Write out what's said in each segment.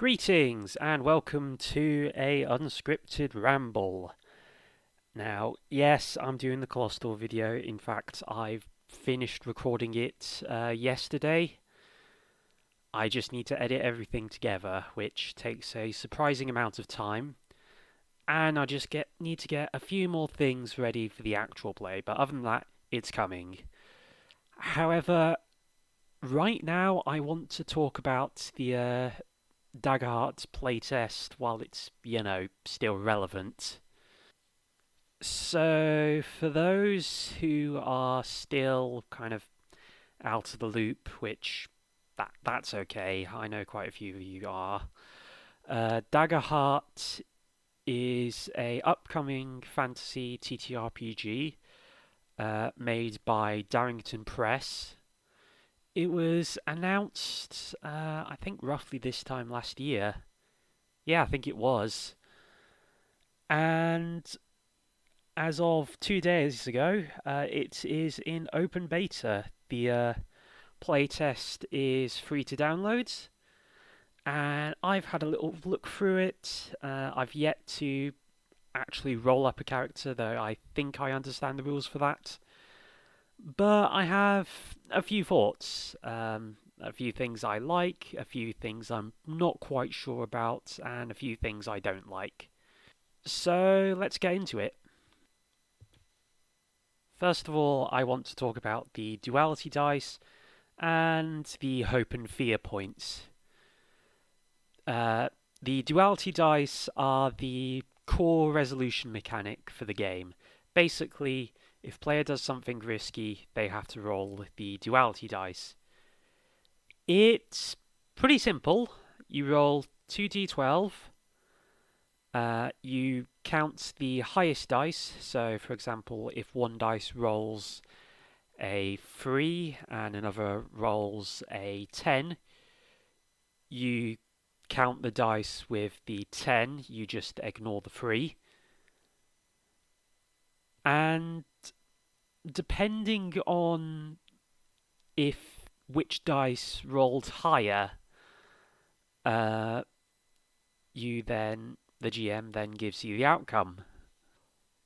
Greetings and welcome to a unscripted ramble. Now, yes, I'm doing the Colostal video. In fact, I've finished recording it yesterday. I just need to edit everything together, which takes a surprising amount of time. And I just need to get a few more things ready for the actual play, but other than that, it's coming. However, right now I want to talk about the Dagger playtest while it's, still relevant. So, for those who are still kind of out of the loop, which that's okay, I know quite a few of you are. Dagger is a upcoming fantasy TTRPG made by Darrington Press. It was announced, I think, roughly this time last year. Yeah, I think it was. And as of 2 days ago, it is in open beta. The playtest is free to download, and I've had a little look through it. I've yet to actually roll up a character, though I think I understand the rules for that. But I have a few thoughts, a few things I like, a few things I'm not quite sure about, and a few things I don't like. So let's get into it. First of all, I want to talk about the duality dice and the hope and fear points. The duality dice are the core resolution mechanic for the game. Basically, if player does something risky, they have to roll the duality dice. It's pretty simple. You roll 2d12. You count the highest dice. So, for example, if one dice rolls a 3 and another rolls a 10, you count the dice with the 10, you just ignore the 3. And depending on which dice rolled higher, the GM then gives you the outcome.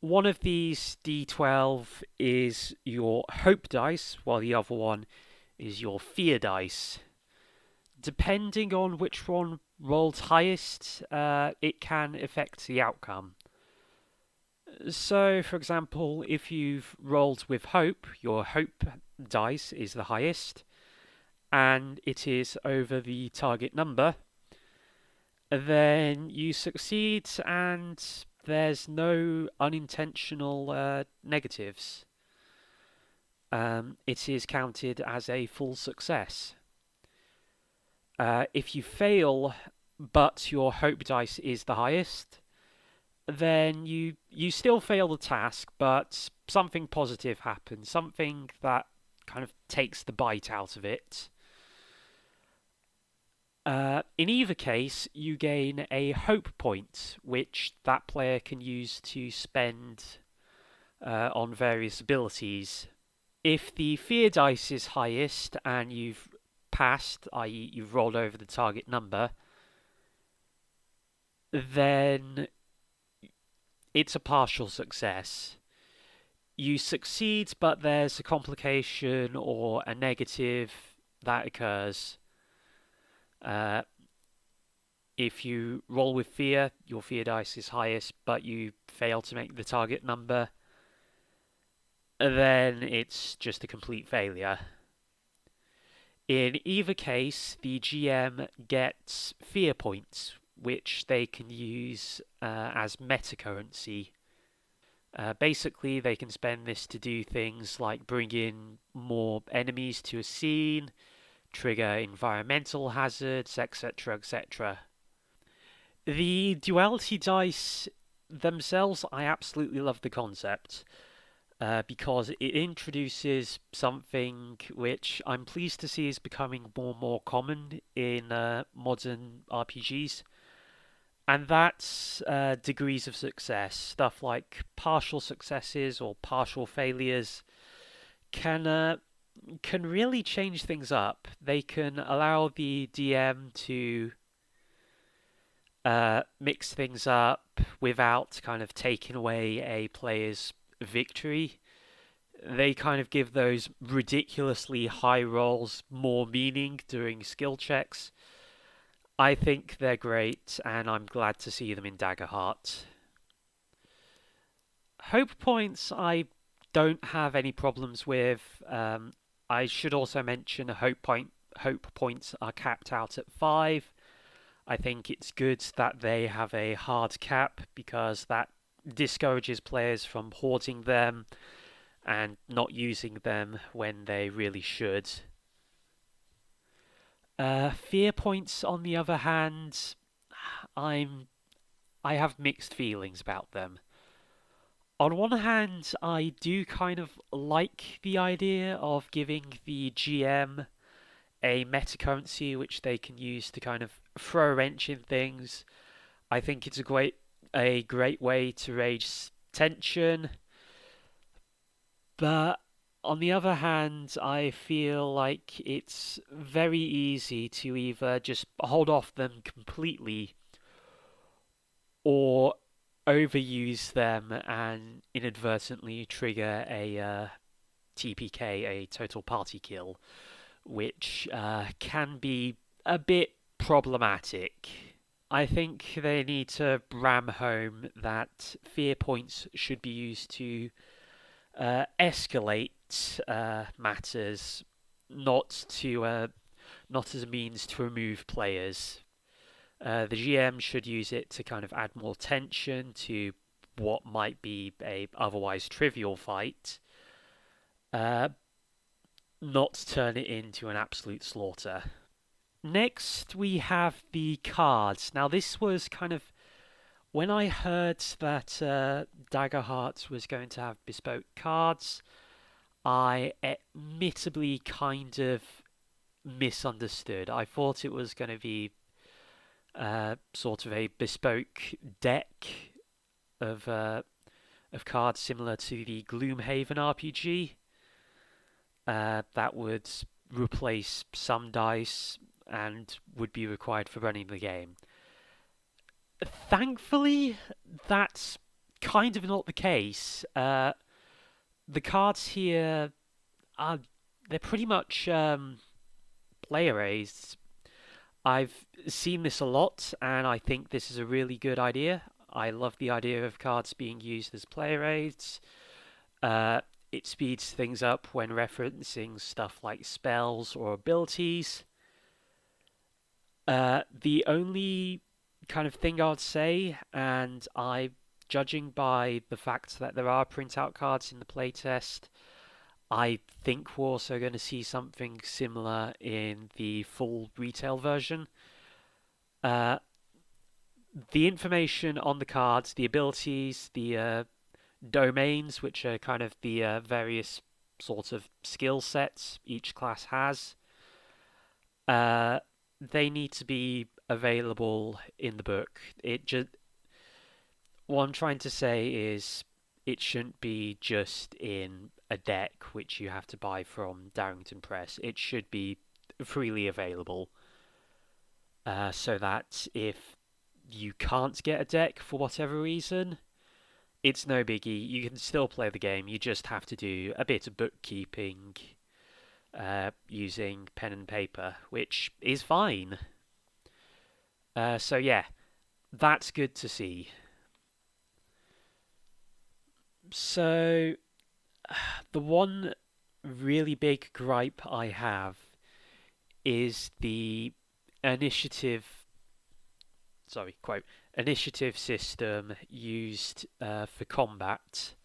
One of these d12 is your hope dice, while the other one is your fear dice. Depending on which one rolled highest, it can affect the outcome. So, for example, if you've rolled with hope, your hope dice is the highest, and it is over the target number, then you succeed and there's no unintentional negatives. It is counted as a full success. If you fail, but your hope dice is the highest, then you still fail the task, but something positive happens, something that kind of takes the bite out of it. In either case, you gain a hope point, which that player can use to spend on various abilities. If the fear dice is highest and you've passed, i.e. you've rolled over the target number, then it's a partial success. You succeed, but there's a complication or a negative that occurs. If you roll with fear, your fear dice is highest, but you fail to make the target number, then it's just a complete failure. In either case, the GM gets fear points, which they can use as meta currency. Basically, they can spend this to do things like bring in more enemies to a scene, trigger environmental hazards, etc., etc. The duality dice themselves, I absolutely love the concept. Because it introduces something which I'm pleased to see is becoming more and more common in modern RPGs, and that's degrees of success. Stuff like partial successes or partial failures can really change things up. They can allow the DM to mix things up without kind of taking away a player's victory. They kind of give those ridiculously high rolls more meaning during skill checks. I think they're great, and I'm glad to see them in Daggerheart. Hope points I don't have any problems with. I should also mention hope points are capped out at 5. I think it's good that they have a hard cap because that discourages players from hoarding them and not using them when they really should. Fear points, on the other hand, I'm I have mixed feelings about them. On one hand, I do kind of like the idea of giving the GM a meta currency which they can use to kind of throw a wrench in things. I think it's a great way to raise tension. But on the other hand, I feel like it's very easy to either just hold off them completely or overuse them and inadvertently trigger a TPK, a total party kill, which can be a bit problematic. I think they need to ram home that fear points should be used to escalate matters, not as a means to remove players. The GM should use it to kind of add more tension to what might be a otherwise trivial fight, uh, not turn it into an absolute slaughter. Next, we have the cards. Now, this was kind of when I heard that Daggerheart was going to have bespoke cards, I admittedly kind of misunderstood. I thought it was going to be sort of a bespoke deck of cards similar to the Gloomhaven RPG that would replace some dice and would be required for running the game. Thankfully, that's kind of not the case. The cards here are they're pretty much player raised. I've seen this a lot, and I think this is a really good idea. I love the idea of cards being used as player aids. It speeds things up when referencing stuff like spells or abilities. The only kind of thing I'd say, and judging by the fact that there are printout cards in the playtest, I think we're also going to see something similar in the full retail version. Uh, the information on the cards, the abilities, the domains, which are kind of the various sort of skill sets each class has, uh, they need to be available in the book. What I'm trying to say is it shouldn't be just in a deck which you have to buy from Darrington Press. It should be freely available, so that if you can't get a deck for whatever reason, it's no biggie. You can still play the game. You just have to do a bit of bookkeeping using pen and paper, which is fine. So yeah, that's good to see. So the one really big gripe I have is the initiative initiative system used for combat.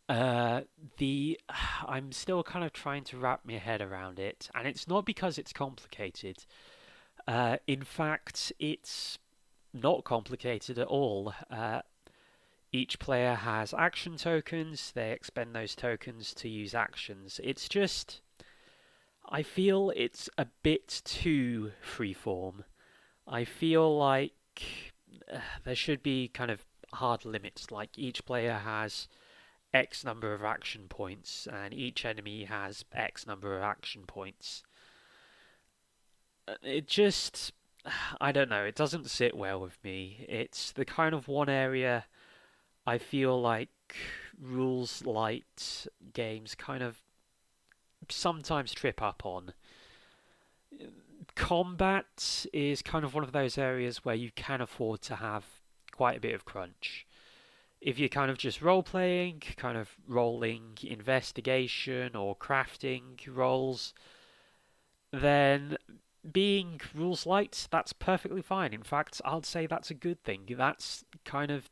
The I'm still kind of trying to wrap my head around it, and it's not because it's complicated. In fact, it's not complicated at all. Each player has action tokens. They expend those tokens to use actions. It's just, I feel it's a bit too freeform. I feel like there should be kind of hard limits, like each player has X number of action points and each enemy has X number of action points. It just I don't know, it doesn't sit well with me. It's the kind of one area I feel like rules light games kind of sometimes trip up on. Combat is kind of one of those areas where you can afford to have quite a bit of crunch. If you're kind of just role playing, kind of rolling investigation or crafting roles, then being rules light, that's perfectly fine. In fact, I'd say that's a good thing. That's kind of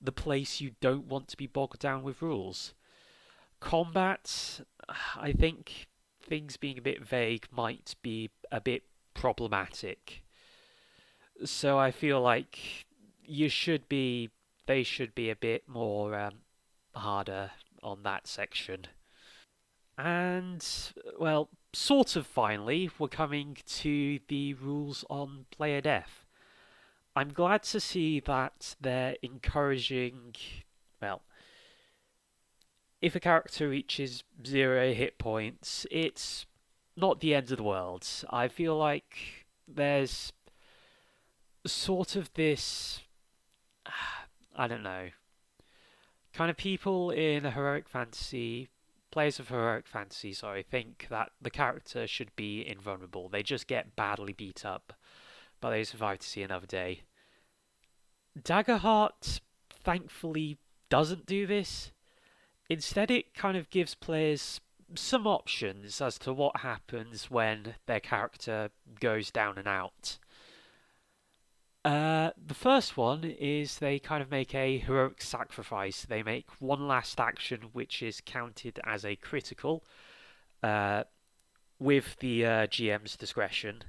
the place you don't want to be bogged down with rules. Combat, I think things being a bit vague might be a bit problematic. So I feel like you should be, they should be a bit more harder on that section. And, well, sort of finally, we're coming to the rules on player death. I'm glad to see that they're encouraging, well, if a character reaches 0 hit points, it's not the end of the world. I feel like there's sort of this, I don't know, kind of people in a heroic fantasy, players of heroic fantasy, sorry, think that the character should be invulnerable. They just get badly beat up, but they survive to see another day. Daggerheart, thankfully, doesn't do this. Instead, it kind of gives players some options as to what happens when their character goes down and out. The first one is they kind of make a heroic sacrifice. They make one last action which is counted as a critical uh, with the GM's discretion.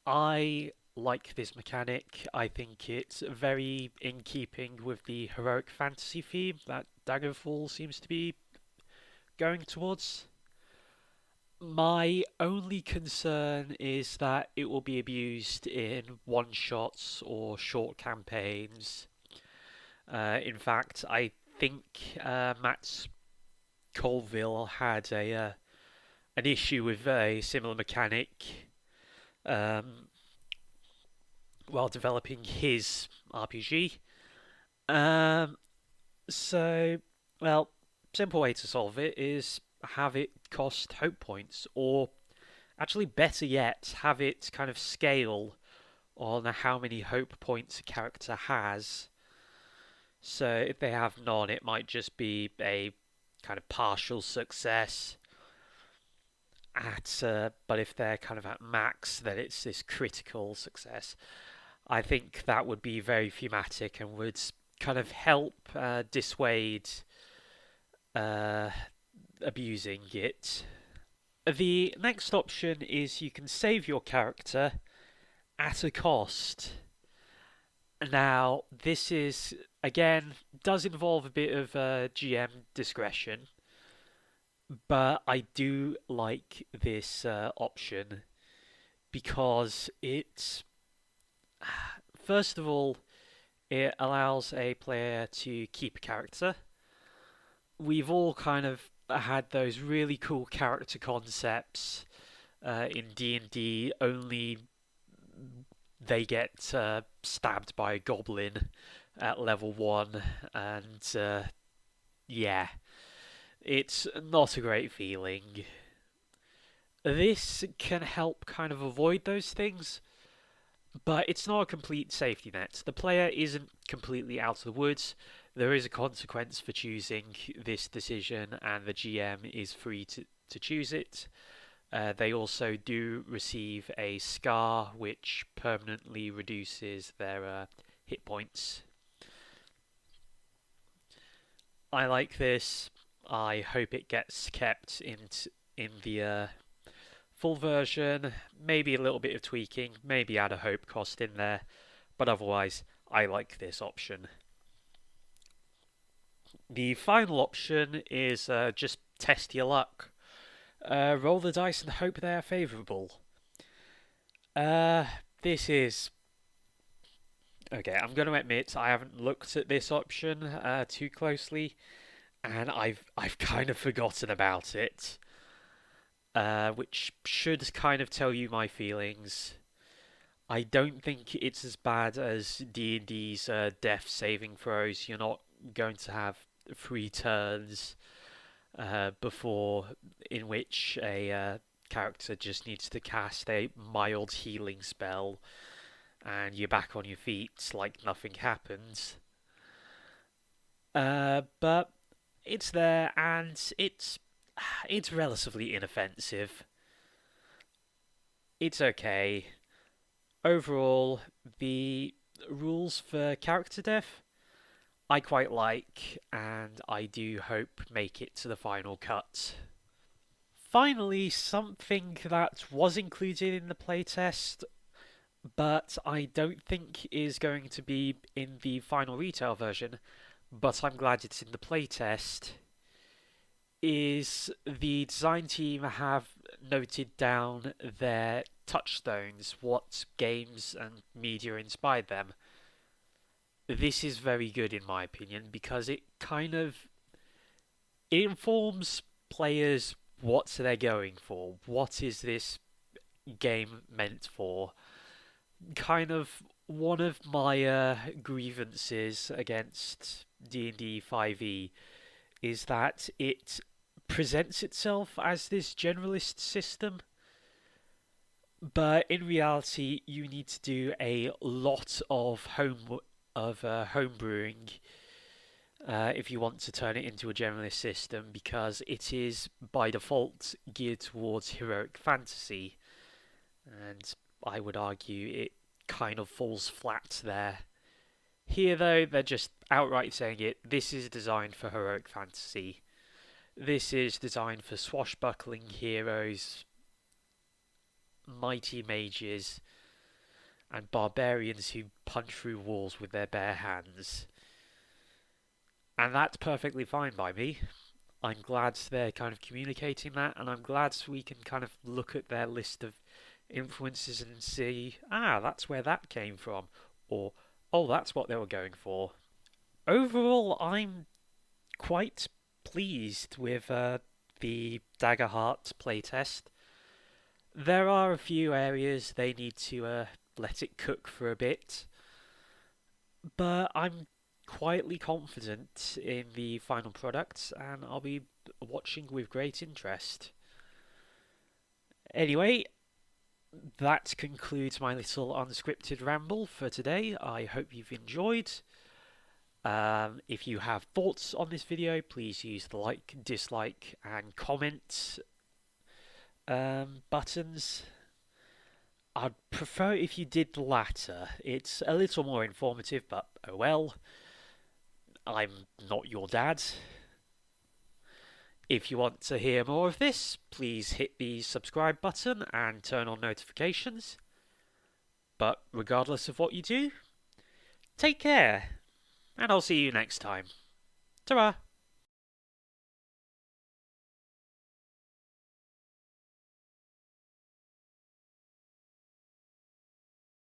I like this mechanic. I think it's very in keeping with the heroic fantasy theme that Daggerfall seems to be going towards. My only concern is that it will be abused in one shots or short campaigns. In fact, I think Matt Colville had a an issue with a similar mechanic um, while developing his RPG. Um, so, well, simple way to solve it is have it cost hope points, or actually, better yet, have it kind of scale on how many hope points a character has. So if they have none, it might just be a kind of partial success but if they're kind of at max, then it's this critical success. I think that would be very thematic and would kind of help dissuade uh, abusing it. The next option is you can save your character at a cost. Now, this is, again, does involve a bit of GM discretion, but I do like this option because it, first of all, it allows a player to keep a character. We've all kind of had those really cool character concepts in D&D, only they get stabbed by a goblin at level 1, and yeah, it's not a great feeling. This can help kind of avoid those things, but it's not a complete safety net. The player isn't completely out of the woods. There is a consequence for choosing this decision, and the GM is free to choose it. They also do receive a scar, which permanently reduces their hit points. I like this. I hope it gets kept in the full version. Maybe a little bit of tweaking. Maybe add a hope cost in there. But otherwise, I like this option. The final option is just test your luck. Roll the dice and hope they are favourable. Uh, this is okay. I'm going to admit I haven't looked at this option too closely, and I've kind of forgotten about it, which should kind of tell you my feelings. I don't think it's as bad as D&D's death saving throws. You're not going to have 3 turns before in which a character just needs to cast a mild healing spell and you're back on your feet like nothing happened. But it's there and it's relatively inoffensive. It's okay. Overall, the rules for character death I quite like, and I do hope make it to the final cut. Finally, something that was included in the playtest, but I don't think is going to be in the final retail version, but I'm glad it's in the playtest, is the design team have noted down their touchstones, what games and media inspired them. This is very good in my opinion because it informs players what they're going for. What is this game meant for? Kind of one of my grievances against D&D 5e is that it presents itself as this generalist system, but in reality, you need to do a lot of home brewing if you want to turn it into a generalist system, because it is by default geared towards heroic fantasy, and I would argue it kind of falls flat there. Here, though, they're just outright saying it. This is designed for heroic fantasy. This is designed for swashbuckling heroes, mighty mages, and barbarians who punch through walls with their bare hands. And that's perfectly fine by me. I'm glad they're kind of communicating that, and I'm glad we can kind of look at their list of influences and see, that's where that came from, or, oh, that's what they were going for. Overall, I'm quite pleased with the Dagger Heart playtest. There are a few areas they need to let it cook for a bit, but I'm quietly confident in the final product, and I'll be watching with great interest. Anyway, that concludes my little unscripted ramble for today. I hope you've enjoyed. If you have thoughts on this video, please use the like, dislike, and comment buttons. I'd prefer if you did the latter. It's a little more informative, but oh well. I'm not your dad. If you want to hear more of this, please hit the subscribe button and turn on notifications. But regardless of what you do, take care, and I'll see you next time. Ta-ra!